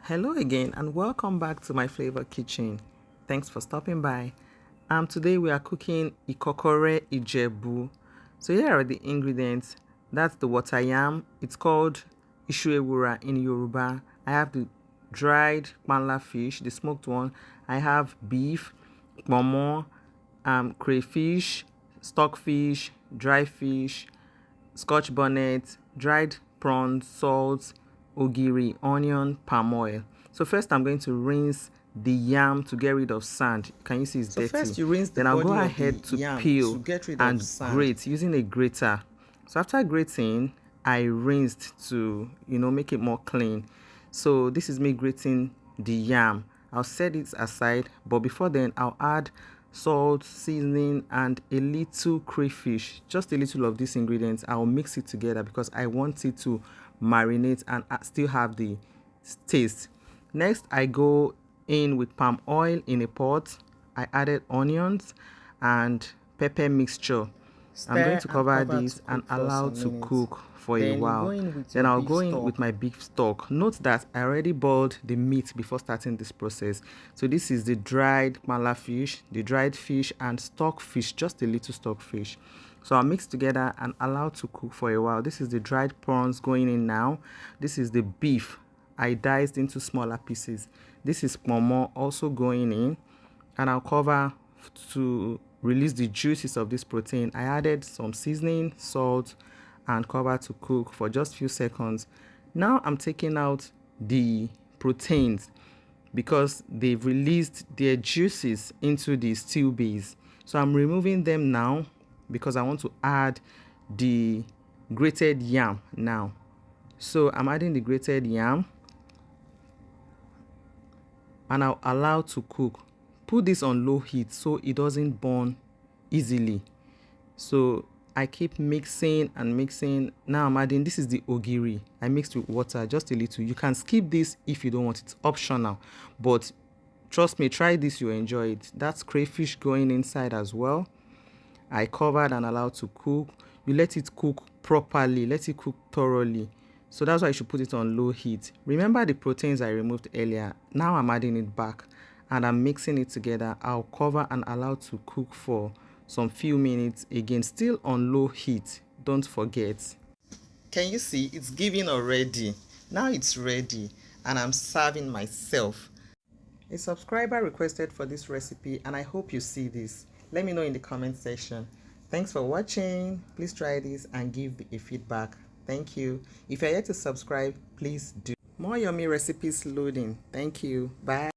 Hello again and welcome back to my flavor kitchen. Thanks for stopping by. Today we are cooking Ikokore Ijebu. So here are the ingredients. That's the water yam. It's called Ishuewura in Yoruba. I have the dried kpanla fish, the smoked one. I have beef, kponmo, crayfish, stockfish, dry fish, scotch bonnet, dried prawns, salt, ogiri, onion, palm oil. So first I'm going to rinse the yam to get rid of sand. Can you see it's dirty? First you rinse the then I'll body go of ahead the to yam peel to get rid and of sand. grate using a grater. So after grating, I rinsed to make it more clean. So this is me grating the yam. I'll set it aside, but before then I'll add salt, seasoning, and a little crayfish, just a little of these ingredients. I'll mix it together because I want it to marinate and still have the taste. Next, I go in with palm oil in a pot. I added onions and pepper mixture. I'm going to cover this and allow to cook for a while. Then I'll go in with my beef stock. Note that I already boiled the meat before starting this process. So this is the dried kpanla fish, the dried fish, and stockfish, just a little stockfish. So I'll mix together and allow to cook for a while. This is the dried prawns going in now. This is the beef I diced into smaller pieces. This is kponmo also going in, and I'll cover to release the juices of this protein. I added some seasoning, salt, and cover to cook for just a few seconds. Now I'm taking out the proteins because they've released their juices into the stew base. So I'm removing them now because I want to add the grated yam now. So I'm adding the grated yam and I'll allow to cook. Put this on low heat so it doesn't burn easily. So I keep mixing and mixing. Now I'm adding, this is the ogiri. I mixed with water, just a little. You can skip this if you don't want it. It's optional. But trust me, try this, you'll enjoy it. That's crayfish going inside as well. I covered and allowed to cook. You let it cook properly. Let it cook thoroughly. So that's why you should put it on low heat. Remember the proteins I removed earlier. Now I'm adding it back and I'm mixing it together. I'll cover and allow to cook for some few minutes, again still on low heat. Don't forget. Can you see it's giving already? Now it's ready and I'm serving myself. A subscriber requested for this recipe and I hope you see this. Let me know in the comment section. Thanks for watching. Please try this and give a feedback. Thank you. If you're yet to subscribe, please do. More yummy recipes loading. Thank you. Bye.